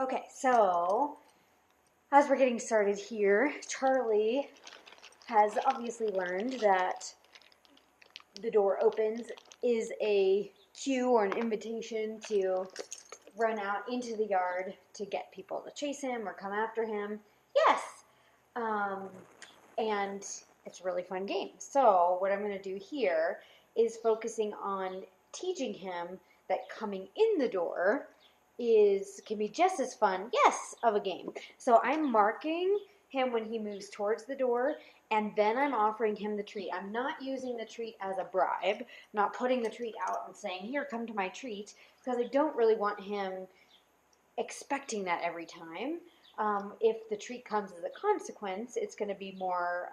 Okay, so as we're getting started here, Charlie has obviously learned that the door opens is a cue or an invitation to run out into the yard to get people to chase him or come after him. Yes! And it's a really fun game. So what I'm going to do here is focusing on teaching him that coming in the door can be just as fun, yes, of a game. So I'm marking him when he moves towards the door, and then I'm offering him the treat. I'm not using the treat as a bribe, not putting the treat out and saying, here, come to my treat, because I don't really want him expecting that every time. If the treat comes as a consequence, it's going to be more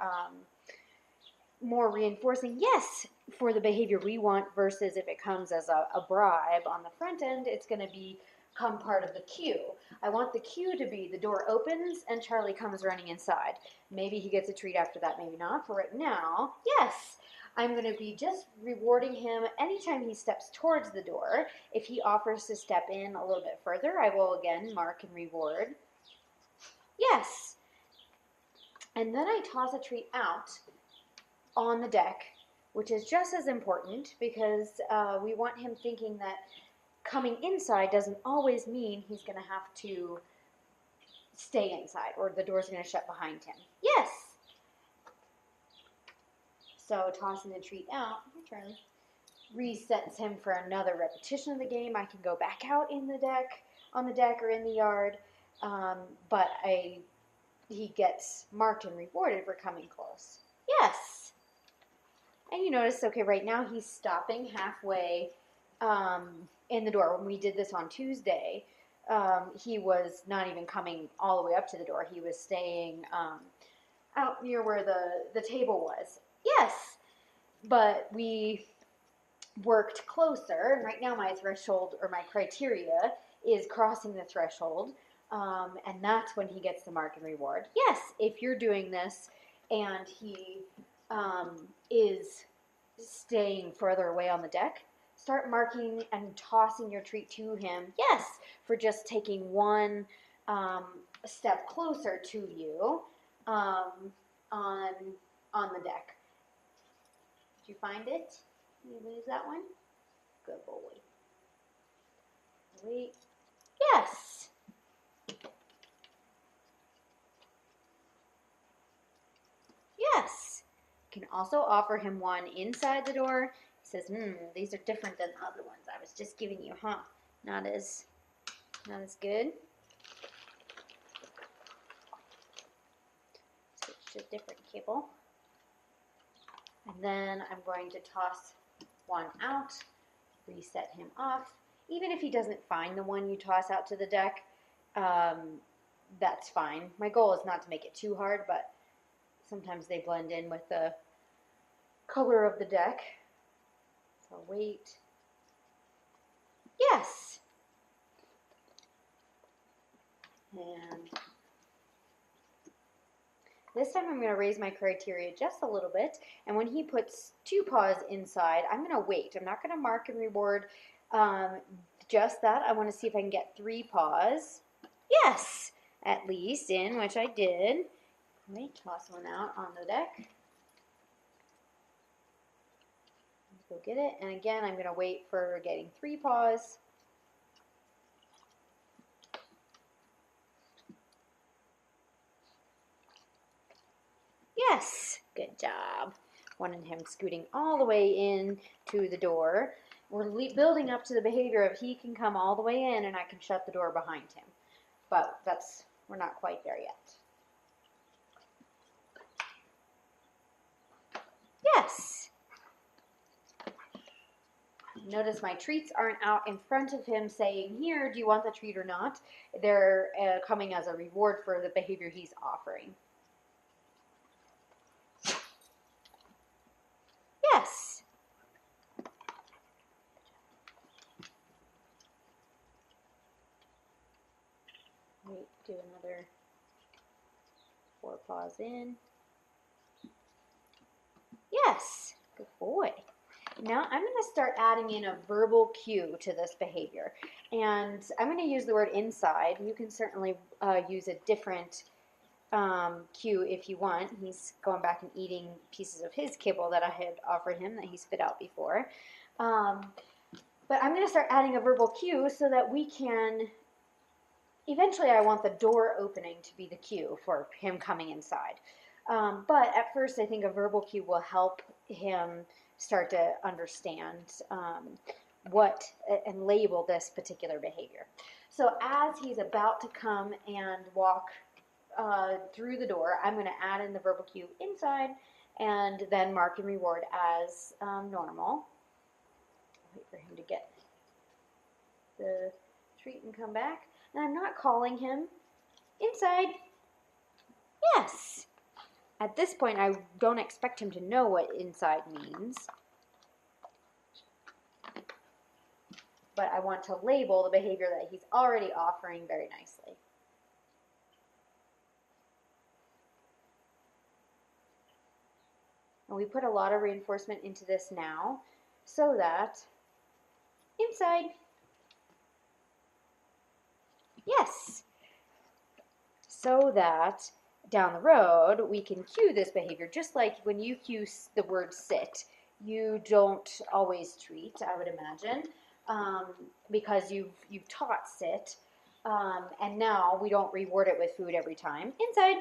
reinforcing, yes, for the behavior we want, versus if it comes as a bribe on the front end, it's going to become part of the cue. I want the cue to be the door opens and Charlie comes running inside. Maybe he gets a treat after that, maybe not. For right now, yes, I'm going to be just rewarding him anytime he steps towards the door. If he offers to step in a little bit further, I will again mark and reward. Yes. And then I toss a treat out on the deck, which is just as important because we want him thinking that coming inside doesn't always mean he's going to have to stay inside or the door's going to shut behind him. Yes. So tossing the treat out, Charlie, resets him for another repetition of the game. I can go back out on the deck or in the yard, but he gets marked and rewarded for coming close. Yes. And you notice, okay, right now he's stopping halfway in the door. When we did this on Tuesday, he was not even coming all the way up to the door. He was staying out near where the table was. Yes, but we worked closer, and right now my threshold or my criteria is crossing the threshold, and that's when he gets the mark and reward. Yes, if you're doing this and he is staying further away on the deck, start marking and tossing your treat to him. Yes, for just taking one step closer to you on the deck. Did you find it? Did you lose that one? Good boy. Wait. Yes. Yes. You can also offer him one inside the door. He says, these are different than the other ones I was just giving you, huh? Not as good. Switch to a different cable. And then I'm going to toss one out, reset him off. Even if he doesn't find the one you toss out to the deck, that's fine. My goal is not to make it too hard, but sometimes they blend in with the color of the deck. So wait. Yes. And this time I'm going to raise my criteria just a little bit, and when he puts 2 paws inside, I'm going to wait. I'm not going to mark and reward just that. I want to see if I can get 3 paws. Yes, at least in, which I did. Let me toss one out on the deck. Let's go get it, and again, I'm going to wait for getting 3 paws. Yes, good job. Wanted him scooting all the way in to the door. We're building up to the behavior of he can come all the way in and I can shut the door behind him. But we're not quite there yet. Yes. Notice my treats aren't out in front of him saying, here, do you want the treat or not? They're coming as a reward for the behavior he's offering. Yes. Wait, do another 4 paws in. Yes, good boy. Now I'm going to start adding in a verbal cue to this behavior. And I'm going to use the word inside. You can certainly use a different cue if you want. He's going back and eating pieces of his kibble that I had offered him that he spit out before. But I'm going to start adding a verbal cue so that we can, eventually I want the door opening to be the cue for him coming inside. But at first I think a verbal cue will help him start to understand what and label this particular behavior. So as he's about to come and walk through the door, I'm going to add in the verbal cue inside and then mark and reward as normal. Wait for him to get the treat and come back. And I'm not calling him inside. Yes. At this point, I don't expect him to know what inside means. But I want to label the behavior that he's already offering very nicely. And we put a lot of reinforcement into this now so that inside. Yes. So that down the road we can cue this behavior. Just like when you cue the word sit, you don't always treat, I would imagine, because you've taught sit, and now we don't reward it with food every time. Inside.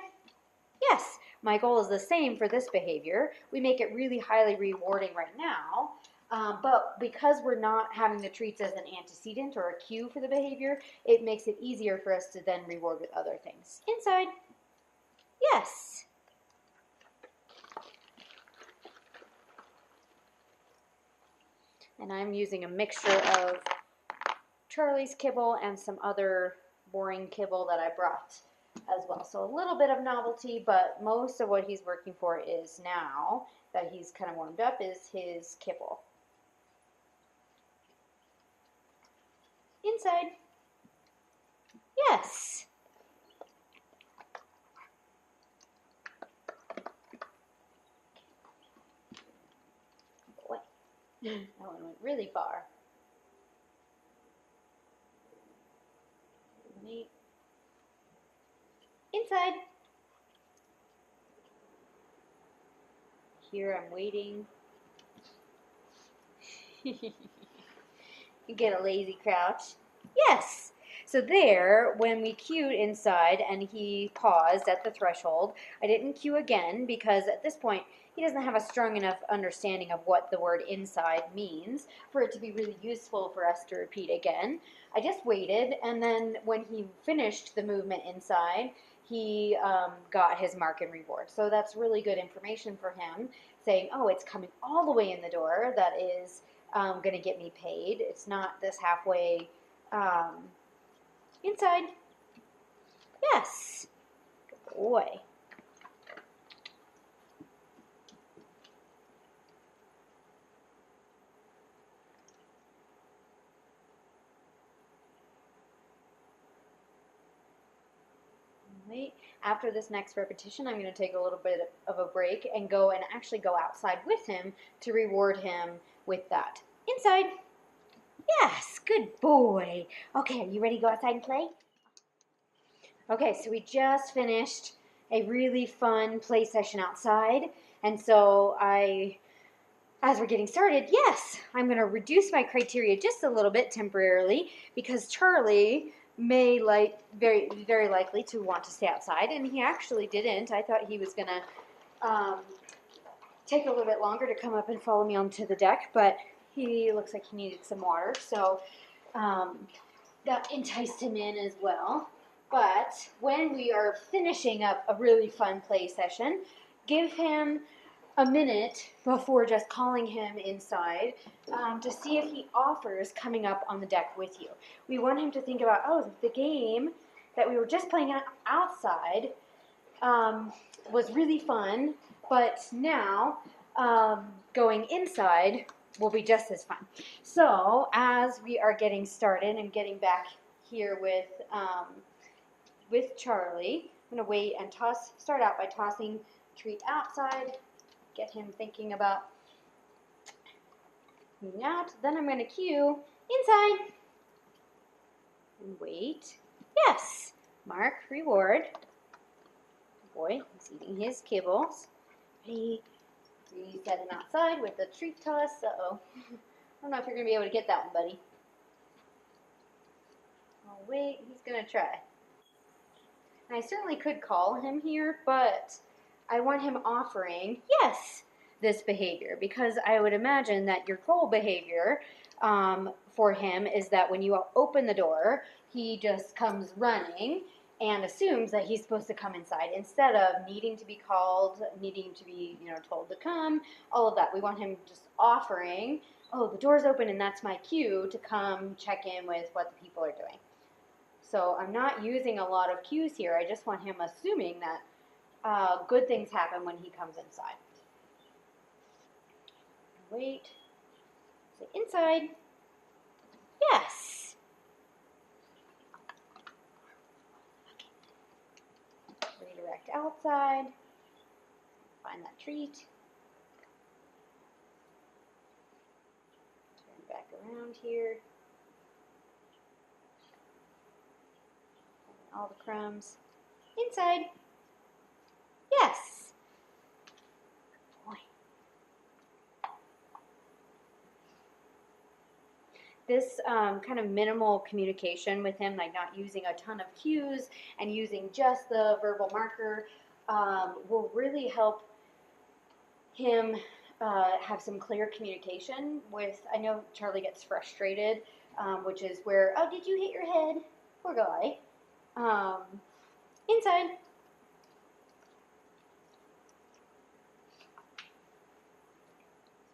Yes, my goal is the same for this behavior. We make it really highly rewarding right now, but because we're not having the treats as an antecedent or a cue for the behavior, it makes it easier for us to then reward with other things. Inside. Yes. And I'm using a mixture of Charlie's kibble and some other boring kibble that I brought as well. So a little bit of novelty, but most of what he's working for is, now that he's kind of warmed up, is his kibble. Inside. Yes. Boy, that one went really far. Neat. Inside. Here I'm waiting. You get a lazy crouch. Yes. So there, when we cued inside and he paused at the threshold, I didn't cue again because at this point he doesn't have a strong enough understanding of what the word inside means for it to be really useful for us to repeat again. I just waited, and then when he finished the movement inside, he got his mark and reward. So that's really good information for him, saying, oh, it's coming all the way in the door. That is going to get me paid. It's not this halfway inside. Yes. Good boy. After this next repetition, I'm going to take a little bit of a break and go and actually go outside with him to reward him with that. Inside. Yes, good boy. Okay, are you ready to go outside and play? Okay, so we just finished a really fun play session outside, and so as we're getting started, yes, I'm going to reduce my criteria just a little bit temporarily because Charlie may very, very likely to want to stay outside, and he actually didn't. I thought he was going to take a little bit longer to come up and follow me onto the deck, but he looks like he needed some water, so that enticed him in as well. But when we are finishing up a really fun play session, give him a minute before just calling him inside to see if he offers coming up on the deck with you. We want him to think about, oh, the game that we were just playing outside was really fun, but now going inside will be just as fun. So as we are getting started and getting back here with Charlie, I'm going to wait and start out by tossing treat outside, get him thinking about moving out. Then I'm going to cue inside. And wait. Yes. Mark, reward. Boy, he's eating his kibbles. Ready? Reset him outside with the treat toss. Uh-oh. I don't know if you're going to be able to get that one, buddy. Oh, wait. He's going to try. And I certainly could call him here, but I want him offering, yes, this behavior, because I would imagine that your goal behavior for him is that when you open the door, he just comes running and assumes that he's supposed to come inside instead of needing to be called, needing to be, told to come, all of that. We want him just offering, oh, the door's open and that's my cue to come check in with what the people are doing. So I'm not using a lot of cues here. I just want him assuming that good things happen when he comes inside. Wait. Say inside. Yes. Redirect outside. Find that treat. Turn back around here. All the crumbs. Inside. Yes. Boy. This kind of minimal communication with him, like not using a ton of cues and using just the verbal marker, will really help him have some clear communication with, I know Charlie gets frustrated, which is where, oh, did you hit your head? Poor guy. Inside.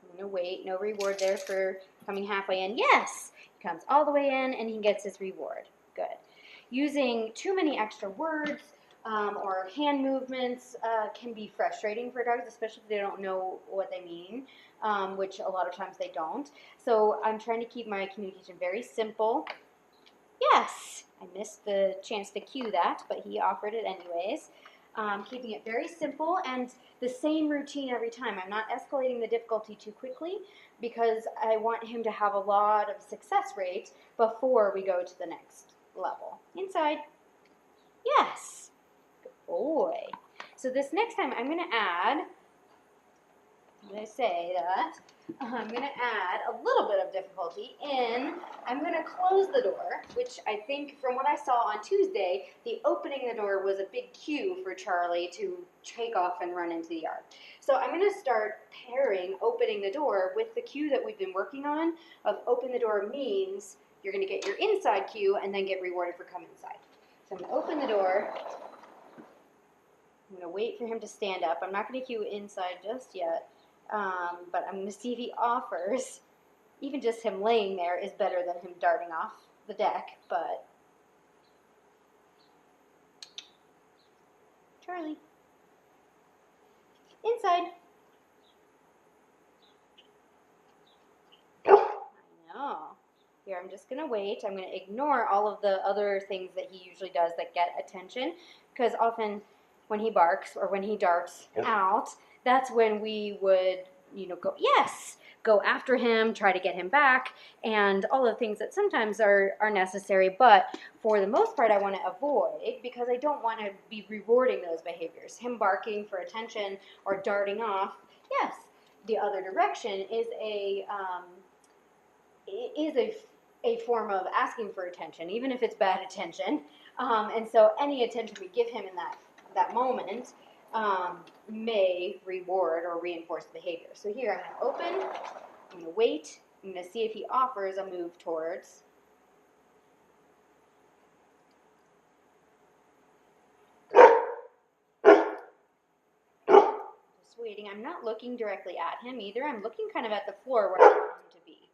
I'm going to wait. No reward there for coming halfway in. Yes! He comes all the way in and he gets his reward. Good. Using too many extra words or hand movements can be frustrating for dogs, especially if they don't know what they mean, which a lot of times they don't. So I'm trying to keep my communication very simple. Yes! I missed the chance to cue that, but he offered it anyways. Keeping it very simple and the same routine every time. I'm not escalating the difficulty too quickly because I want him to have a lot of success rate before we go to the next level. Inside. Yes. Good boy. So this next time I'm going to add, I'm going to say that I'm going to add a little bit of difficulty in, I'm going to close the door, which I think from what I saw on Tuesday, the opening the door was a big cue for Charlie to take off and run into the yard. So I'm going to start pairing opening the door with the cue that we've been working on of open the door means you're going to get your inside cue and then get rewarded for coming inside. So I'm going to open the door. I'm going to wait for him to stand up. I'm not going to cue inside just yet. But I'm going to see if he offers. Even just him laying there is better than him darting off the deck, but Charlie. Inside. I know. Here, I'm just going to wait. I'm going to ignore all of the other things that he usually does that get attention, because often when he barks or when he darts out, that's when we would, go after him, try to get him back, and all the things that sometimes are necessary, but for the most part I want to avoid because I don't want to be rewarding those behaviors. Him barking for attention or darting off, yes, the other direction is a form of asking for attention, even if it's bad attention, and so any attention we give him in that moment may reward or reinforce the behavior. So here I'm going to open, I'm going to wait, I'm going to see if he offers a move towards. Just waiting. I'm not looking directly at him either. I'm looking kind of at the floor where I want him to be.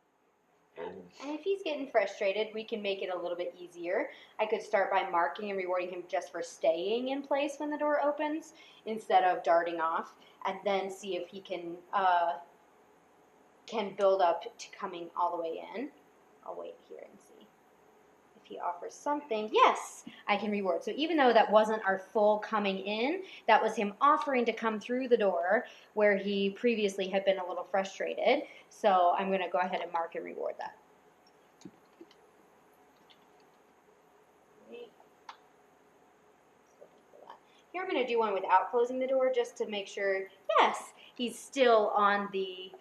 And if he's getting frustrated, we can make it a little bit easier. I could start by marking and rewarding him just for staying in place when the door opens instead of darting off, and then see if he can build up to coming all the way in. I'll wait here and see if he offers something, yes, I can reward. So even though that wasn't our full coming in, that was him offering to come through the door where he previously had been a little frustrated. So I'm going to go ahead and mark and reward that. Here I'm going to do one without closing the door just to make sure, yes, he's still on the,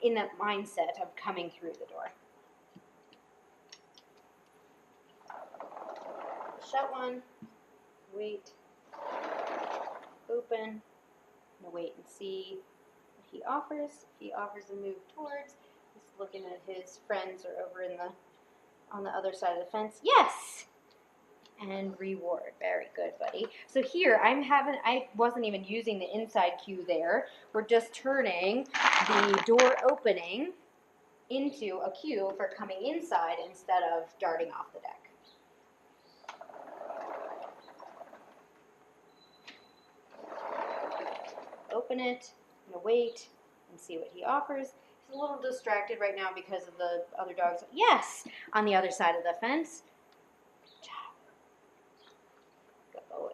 in that mindset of coming through the door. Shut one, wait, open, and wait and see what he offers. If he offers a move towards, he's looking at his friends or over in the, on the other side of the fence. Yes! And reward. Very good, buddy. So here I wasn't even using the inside cue there. We're just turning the door opening into a cue for coming inside instead of darting off the deck. Open it, I'm gonna wait and see what he offers. He's a little distracted right now because of the other dogs. Yes, on the other side of the fence. Good job. Good boy.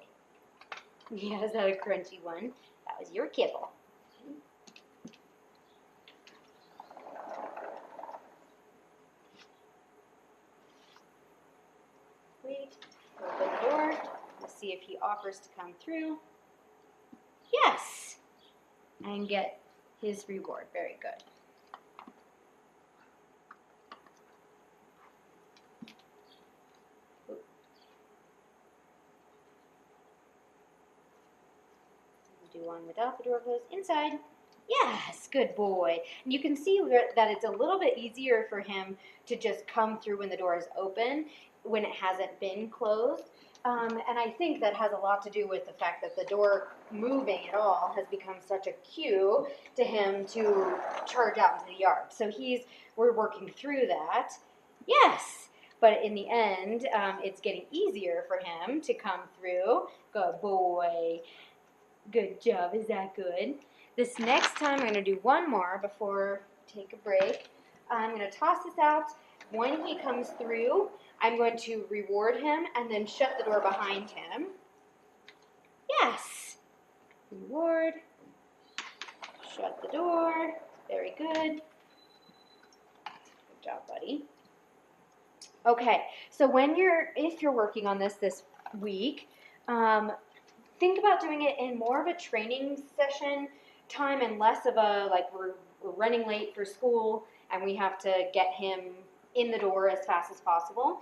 Yeah, is that a crunchy one? That was your kibble. Wait, open the door. Let's see if he offers to come through. Yes! And get his reward. Very good. Do one without the door closed. Inside. Yes, good boy. And you can see that it's a little bit easier for him to just come through when the door is open, when it hasn't been closed. And I think that has a lot to do with the fact that the door moving at all has become such a cue to him to charge out into the yard. So we're working through that. Yes, but in the end, it's getting easier for him to come through. Good boy. Good job. Is that good? This next time, I'm going to do one more before we take a break. I'm going to toss this out. When he comes through, I'm going to reward him and then shut the door behind him. Yes. Reward. Shut the door. Very good. Good job, buddy. Okay, so if you're working on this week, think about doing it in more of a training session time and less of a, like, we're running late for school and we have to get him in the door as fast as possible.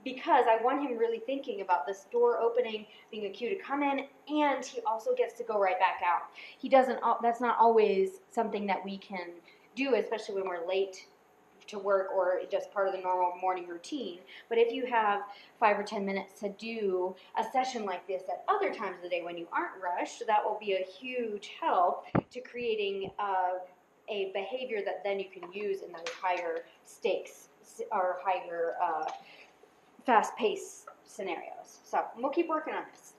Because I want him really thinking about this door opening being a cue to come in, and he also gets to go right back out. That's not always something that we can do, especially when we're late to work or just part of the normal morning routine. But if you have 5 or 10 minutes to do a session like this at other times of the day when you aren't rushed, that will be a huge help to creating a behavior that then you can use in those higher stakes or higher fast-paced scenarios. So we'll keep working on this.